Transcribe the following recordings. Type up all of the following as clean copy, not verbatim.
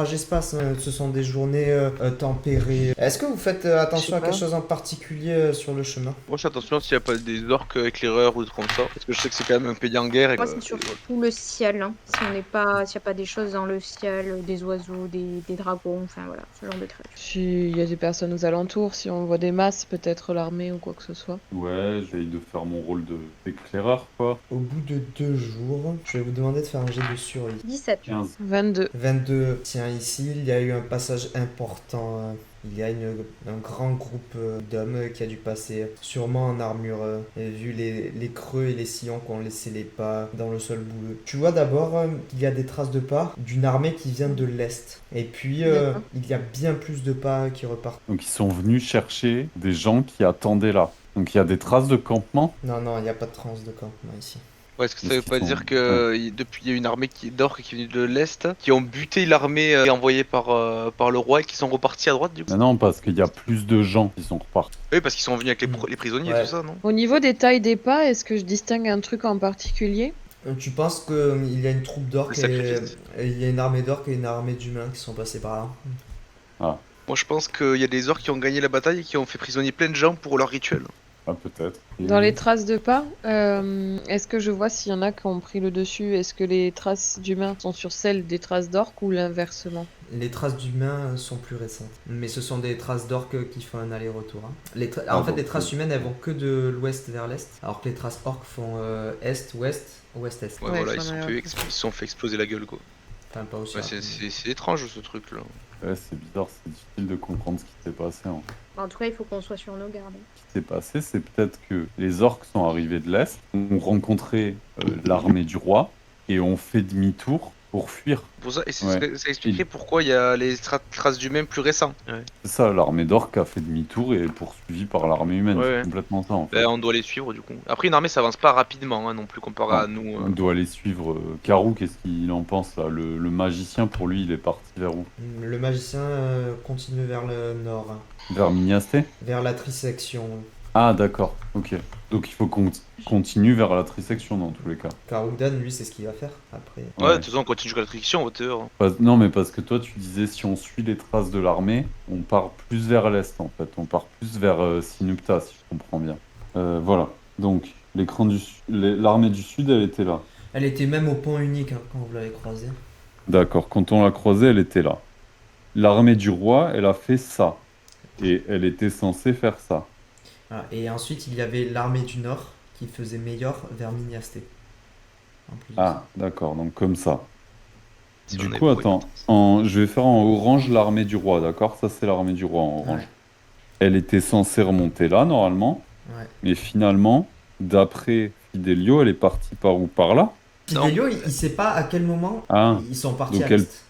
trajet se passe, hein. Ce sont des journées tempérées. Est-ce que vous faites Je attention sais à quelque pas. chose en particulier sur le chemin? Moi, je fais attention s'il n'y a pas des orques éclaireurs ou des trucs comme ça. Parce que je sais que c'est quand même un pays en guerre. Moi, c'est surtout le ciel, hein. Si on n'est pas, s'il n'y a pas des choses dans le ciel, des oiseaux, des dragons, enfin voilà, ce genre de créatures. S'il y a des personnes aux alentours, si on voit des masses, peut-être l'armée ou quoi que ce soit. Ouais, j'essaye de faire mon rôle d'éclaireur, quoi. Au bout de 2 jours, je vais vous demander de faire un jet de survie. 17. 15. 22. 22. Tiens, ici, il y a eu un passage important. Il y a un grand groupe d'hommes qui a dû passer, sûrement en armure, vu les creux et les sillons qu'ont laissé les pas dans le sol boueux. Tu vois d'abord qu'il y a des traces de pas d'une armée qui vient de l'est. Et puis, D'accord. il y a bien plus de pas qui repartent. Donc ils sont venus chercher des gens qui attendaient là. Donc il y a des traces de campement. Non, non, il n'y a pas de traces de campement ici. Ouais, est-ce que ça Parce veut qu'ils pas sont- dire que depuis il y a une armée d'orques qui est venue de l'Est, qui ont buté l'armée envoyée par le roi et qui sont repartis à droite du coup? Mais non, parce qu'il y a plus de gens qui sont repartis. Oui, parce qu'ils sont venus avec les prisonniers Ouais. et tout ça, non? Au niveau des tailles des pas, est-ce que je distingue un truc en particulier? Tu penses qu'il y a une troupe d'orques Le sacrifice. et il y a une armée d'orques et une armée d'humains qui sont passés par là? Moi, je pense qu'il y a des orques qui ont gagné la bataille et qui ont fait prisonnier plein de gens pour leur rituel. Ah, peut-être. Et- Dans les traces de pas, est-ce que je vois s'il y en a qui ont pris le dessus? Est-ce que les traces d'humains sont sur celles des traces d'orques ou l'inversement? Les traces d'humains sont plus récentes, mais ce sont des traces d'orques qui font un aller-retour, hein. Ah, En fait, donc, les traces humaines, elles vont que de l'ouest vers l'est, alors que les traces orques font est-ouest, ouest-est. Ouais, Ouais, voilà, ça ils m'a se l'air- sont fait exploser la gueule, quoi. Enfin, pas aussi Ouais, rapide. c'est étrange ce truc là. Ouais, c'est bizarre, c'est difficile de comprendre ce qui s'est passé. Hein. En tout cas, il faut qu'on soit sur nos gardes. Ce qui s'est passé, c'est peut-être que les orques sont arrivés de l'Est, ont rencontré l'armée du roi et ont fait demi-tour pour fuir. Pour ça, et Ouais. ça expliquerait pourquoi il y a les traces d'humains plus récents. Ouais. C'est ça, l'armée d'orques a fait demi-tour et est poursuivie par l'armée humaine. Ouais. C'est complètement ça, en fait. Ben, on doit les suivre du coup. Après, une armée ça avance pas rapidement hein, non plus comparé Ah, à nous. On doit aller suivre Karou, qu'est-ce qu'il en pense là le magicien, pour lui, il est parti vers où? Le magicien continue vers le nord, hein, Vers Mignasté? vers la trisection. Ah, d'accord, ok. Donc il faut qu'on continue vers la trisection dans tous les cas. Karoudan, lui, c'est ce qu'il va faire après. Ouais, de toute façon, on continue jusqu'à la traduction, hauteur. Non, mais parce que toi, tu disais, si on suit les traces de l'armée, on part plus vers l'est, en fait. On part plus vers Sinupta, si je comprends bien. Voilà. Donc, l'armée du Sud, elle était là. Elle était même au pont unique hein, quand vous l'avez croisée. D'accord, quand on l'a croisée, elle était là. L'armée du roi, elle a fait ça. Et elle était censée faire ça. Voilà. Et ensuite, il y avait l'armée du nord qui faisait meilleur vers Mignasté. En plus de Ah, d'accord, donc comme ça. Si Du on est coup, pour- attends, je vais faire en orange l'armée du roi, d'accord? Ça, c'est l'armée du roi en orange. Ouais. Elle était censée remonter là, normalement. ça. Ouais. Mais finalement, d'après Fidelio, elle est partie par où? Par là? Fidelio, il sait pas à quel moment Ah, ils sont partis donc à elle- l'est.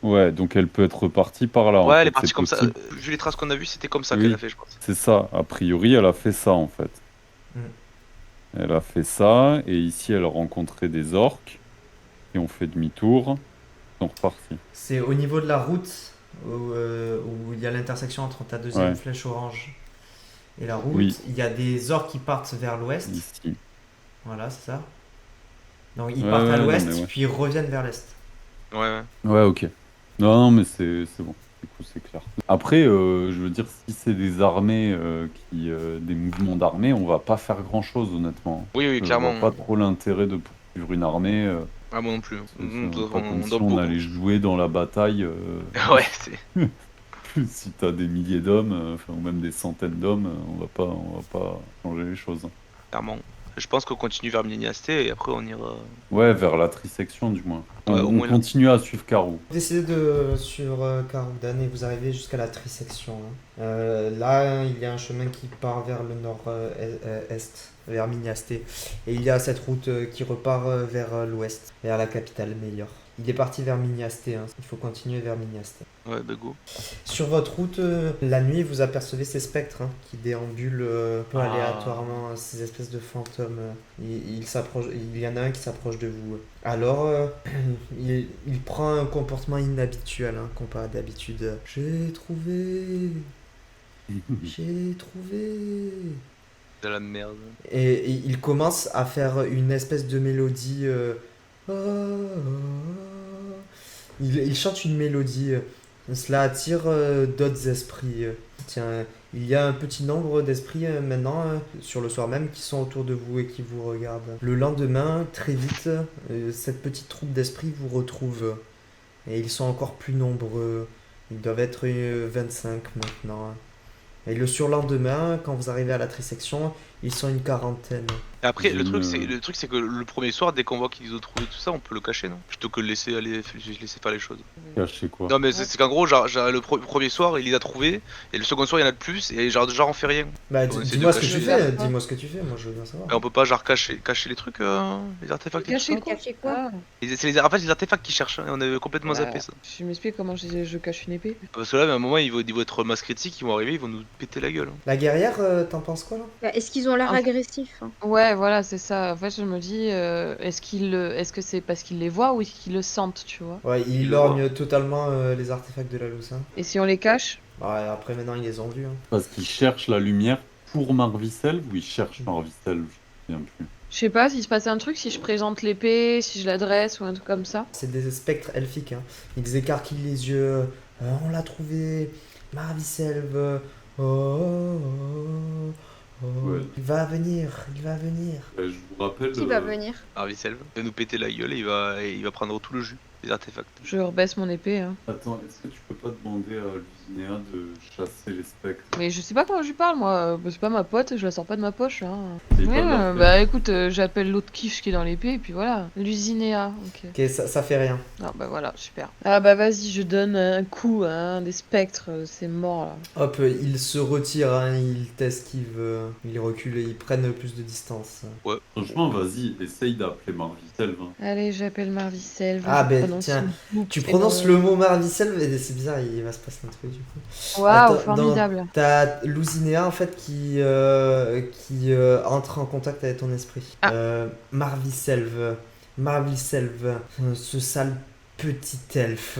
ouais, donc elle peut être partie par là. en Ouais, fait, elle est partie c'est comme ça. possible. Vu les traces qu'on a vues, c'était comme ça Oui. qu'elle a fait, je pense. C'est ça, a priori, elle a fait ça en fait. Mm. Elle a fait ça, et ici, elle a rencontré des orques, et on fait demi-tour, ils sont repartis. C'est au niveau de la route où il y a l'intersection entre ta deuxième Ouais. flèche orange et la route. Oui. Il y a des orques qui partent vers l'ouest. Ici. Voilà, c'est ça. Donc ils Ouais, partent à ouais, non, l'ouest, mais ouais. puis ils reviennent vers l'est. Ouais, ouais. Ouais, ok. Non, non, mais c'est bon. Du coup, c'est clair. Après, je veux dire, si c'est des armées, des mouvements d'armées, on va pas faire grand-chose, honnêtement. Oui, oui, Je clairement. vois pas trop l'intérêt de poursuivre une armée. Ah, moi non plus. C'est pas comme si on allait jouer dans la bataille. Ouais, c'est. Si t'as des milliers d'hommes, enfin, ou même des centaines d'hommes, on va pas changer les choses. Clairement. Je pense qu'on continue vers Mignasté et après on ira. Ouais, vers la trisection du moins. Ouais, au On moins là. continue à suivre Karou. Vous décidez de sur Karoudan et vous arrivez jusqu'à la trisection, hein. Là, il y a un chemin qui part vers le nord-est, vers Mignasté. Et il y a cette route qui repart vers l'ouest, vers la capitale Meilleur. Il est parti vers Mignasté, hein. Il faut continuer vers Mignasté. Ouais, bah go. Sur votre route, la nuit, vous apercevez ces spectres hein, qui déambulent un peu Ah. aléatoirement, ces espèces de fantômes. Il y en a un qui s'approche de vous. Alors, il prend un comportement inhabituel, hein, comparé à d'habitude. J'ai trouvé, j'ai trouvé. De la merde. Et il commence à faire une espèce de mélodie. Ah, Il chante une mélodie. Cela attire d'autres esprits. Tiens, il y a un petit nombre d'esprits maintenant, sur le soir même, qui sont autour de vous et qui vous regardent. Le lendemain, très vite, cette petite troupe d'esprits vous retrouve. Et ils sont encore plus nombreux. Ils doivent être 25 maintenant. Et le surlendemain, quand vous arrivez à la trisection, ils sont une quarantaine. Et après, J'ai le truc, une- c'est que le premier soir, dès qu'on voit qu'ils ont trouvé tout ça, on peut le cacher, non? Plutôt que le laisser laisser faire les choses. Cacher quoi? Non, mais c'est qu'en gros, le premier soir, il les a trouvés, et le second soir, il y en a de plus, et genre on fait rien. Bah, On essaie dis-moi de ce que tu cacher. fais, dis-moi ce que tu fais, moi je veux bien savoir. Et on peut pas, genre, cacher les trucs, les artefacts et tout Cacher ça. quoi? Cacher quoi? Ah, En fait, les artefacts qu'ils cherchent, hein, et on avait complètement zappé ça. je m'explique comment je cache une épée. Parce que là, à un moment, ils vont être masse critique, ils vont arriver, ils vont nous péter la gueule. Hein. La guerrière, t'en penses quoi là? Bah, est-ce qu'ils ont l'air Ah. agressifs, hein? Ouais, voilà, c'est ça. En fait, je me dis, est-ce que c'est parce qu'ils les voient ou est-ce qu'ils le sentent, tu vois? Ouais, il Il lorgne totalement les artefacts de la Loussa. Et si on les cache? Ouais, après maintenant ils les ont vus. Hein. Parce qu'ils cherchent la lumière pour Marviselv ou ils cherchent Marviselv? Je me souviens plus. Je sais pas s'il se passe un truc, si je présente l'épée, si je l'adresse ou un truc comme ça. C'est des spectres elfiques. Hein. Ils écarquillent les yeux. On l'a trouvé. Marviselv. Oh, oh, oh, oh. Ouais. Il va venir, il va venir. Je vous rappelle. Qui va venir? Arviselv va nous péter la gueule et il va prendre tout le jus, les artefacts. Je rebaisse mon épée, hein. Attends, est-ce que tu peux pas demander à Lusinéa de chasser les spectres? Mais je sais pas comment je lui parle, moi. C'est pas ma pote, je la sors pas de ma poche, hein. C'est pas Ouais, de la peine. bah écoute, j'appelle l'autre quiche qui est dans l'épée, et puis voilà. Lusinéa, ok. Ok, ça fait rien. Ah bah voilà, super. Ah bah vas-y, je donne un coup à un des spectres, c'est mort là. Hop, ils se retirent, hein, ils t'esquivent, ils reculent et ils prennent plus de distance. Franchement, vas-y, essaye d'appeler Marviselv. Hein. Allez, j'appelle Marviselv. Ah, je ben, prononce tiens, son beau Tu prénom. prononces le mot Marviselv et c'est bizarre, il va se passer un truc du coup. Waouh, Attends, formidable. T'as Lusinéa en fait qui entre en contact avec ton esprit. Ah. Marviselv, ce sale petit elfe.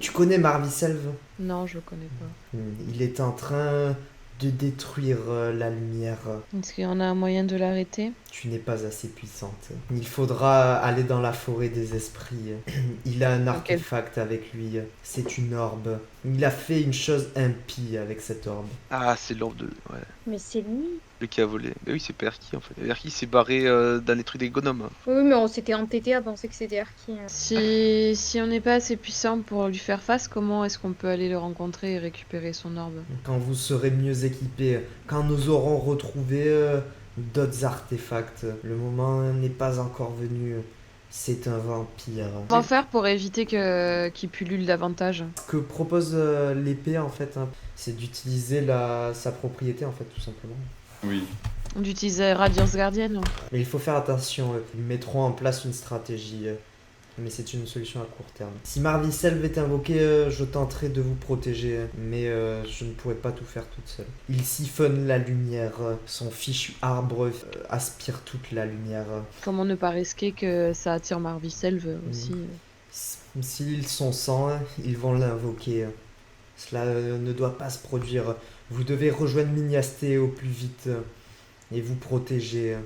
Tu connais Marviselv? Non, je le connais pas. Il est en train de détruire la lumière. Est-ce qu'il y en a un moyen de l'arrêter? Tu n'es pas assez puissante. Il faudra aller dans la forêt des esprits. Il a un artefact avec lui. C'est une orbe. Il a fait une chose impie avec cette orbe. Ah, c'est l'orbe de. Ouais. Mais c'est lui. Le qui a volé. Bah oui, c'est Perky en fait. Perky s'est barré dans les trucs des gonomes. Oui, mais on s'était entêté à penser que c'était Erki. Si on n'est pas assez puissant pour lui faire face, comment est-ce qu'on peut aller le rencontrer et récupérer son orbe? Quand vous serez mieux équipés, quand nous aurons retrouvé d'autres artefacts, le moment n'est pas encore venu. C'est un vampire. Comment faire pour éviter qu'il pullule davantage? Ce que propose l'épée en fait, hein, c'est d'utiliser sa propriété en fait tout simplement. Oui. D'utiliser Radiance Guardian? Mais il faut faire attention, ils mettront en place une stratégie. Mais c'est une solution à court terme. Si Marviselv est invoqué, je tenterai de vous protéger, mais je ne pourrai pas tout faire toute seule. Il siphonne la lumière, son fichu arbre aspire toute la lumière. Comment ne pas risquer que ça attire Marviselv aussi? S'ils sont 100, ils vont l'invoquer. Cela ne doit pas se produire. Vous devez rejoindre Mignasté au plus vite et vous protéger.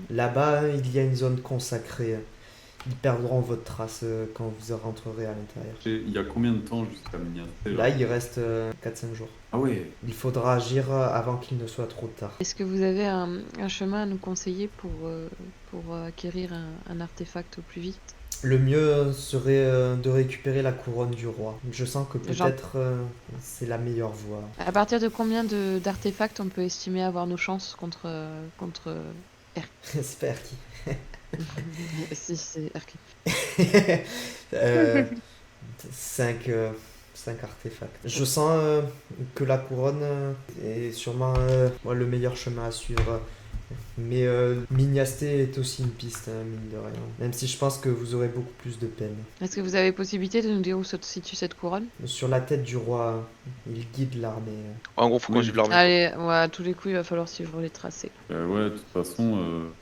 Là-bas, il y a une zone consacrée. Ils perdront votre trace quand vous rentrerez à l'intérieur. Il y a combien de temps jusqu'à Mignasté Là, il reste 4-5 jours. Ah ouais. Il faudra agir avant qu'il ne soit trop tard. Est-ce que vous avez un chemin à nous conseiller pour acquérir un artefact au plus vite? Le mieux serait de récupérer la couronne du roi. Je sens que Genre- peut-être c'est la meilleure voie. À partir de combien d'artefacts on peut estimer avoir nos chances contre J'espère qu'il... si c'est Erki. 5 artefacts. Je sens que la couronne est sûrement le meilleur chemin à suivre. Mais Mignasté est aussi une piste, hein, mine de rien. Même si je pense que vous aurez beaucoup plus de peine. Est-ce que vous avez possibilité de nous dire où se situe cette couronne? Sur la tête du roi, il guide l'armée. En gros, faut qu'on Oui. suive l'armée. Allez, ouais, à tous les coups, il va falloir suivre les tracés. Ouais, de toute façon,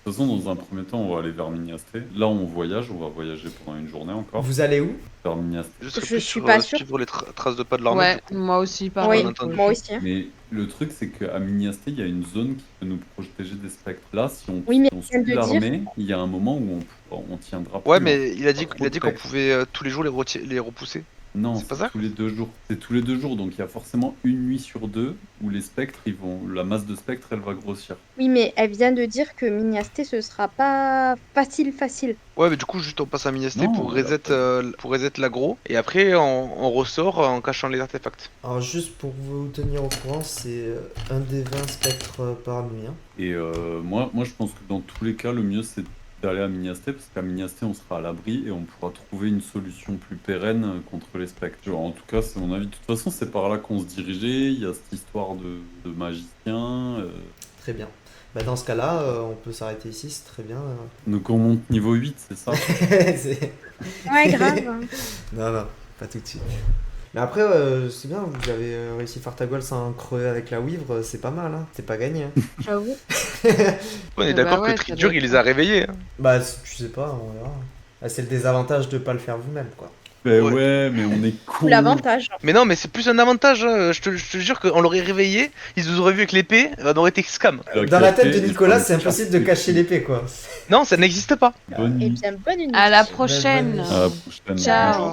dans un premier temps, on va aller vers Mignasté. Là, on va voyager pendant une journée encore. Vous allez où? Vers Mignasté. Je serais Je plus suis sur, pas sûre. suivre les traces de pas de l'armée. Ouais, du coup. moi aussi, Oui, pareil. on entend. moi aussi. Hein. Mais le truc, c'est qu'à Mignasté, il y a une zone qui peut nous protéger des spectres. spectre. Là, si on, Oui, mais si on elle suit veut dire- l'armée, il y a un moment où on tiendra plus. Ouais, hein. mais il a dit Trop de qu'on spectres. pouvait tous les jours les repousser. Non, C'est pas ça tous les 2 jours. C'est tous les 2 jours, donc il y a forcément une nuit sur 2 où les spectres, la masse de spectres, elle va grossir. Oui, mais elle vient de dire que Mignasté, ce sera pas facile. Ouais, mais du coup, juste on passe à Mignasté Non, pour elle a reset l'aggro, et après on ressort en cachant les artefacts. Alors juste pour vous tenir au courant, c'est un des 20 spectres par nuit. Hein. Et moi, je pense que dans tous les cas, le mieux, c'est d'aller à Mignasté, parce qu'à Mignasté, on sera à l'abri et on pourra trouver une solution plus pérenne contre les spectres. Genre, en tout cas, c'est mon avis. De toute façon, c'est par là qu'on se dirigeait. Il y a cette histoire de magicien. Très bien. Bah, dans ce cas-là, on peut s'arrêter ici, c'est très bien. Donc on monte niveau 8, c'est ça? C'est- Ouais, grave. non, pas tout de suite. Mais après, c'est bien, vous avez réussi Fartagol sans crever avec la Wivre, c'est pas mal, hein. C'est pas gagné. Hein. J'avoue. On est Bah d'accord ouais, que ça Tridur doit il être les a réveillés. Hein. Bah, tu sais pas, on verra. Ah, c'est le désavantage de pas le faire vous-même, quoi. Ben Ouais. ouais, mais on est Ou con. l'avantage. Mais non, mais c'est plus un avantage. Hein. Je te jure qu'on l'aurait réveillé, ils nous auraient vu avec l'épée, on aurait été scam. Dans la tête de Nicolas, c'est impossible de cacher l'épée, quoi. Non, ça n'existe pas. Bonne Eh nuit. bien, bonne nuit. À la prochaine. Bonne nuit. À la prochaine. Ciao.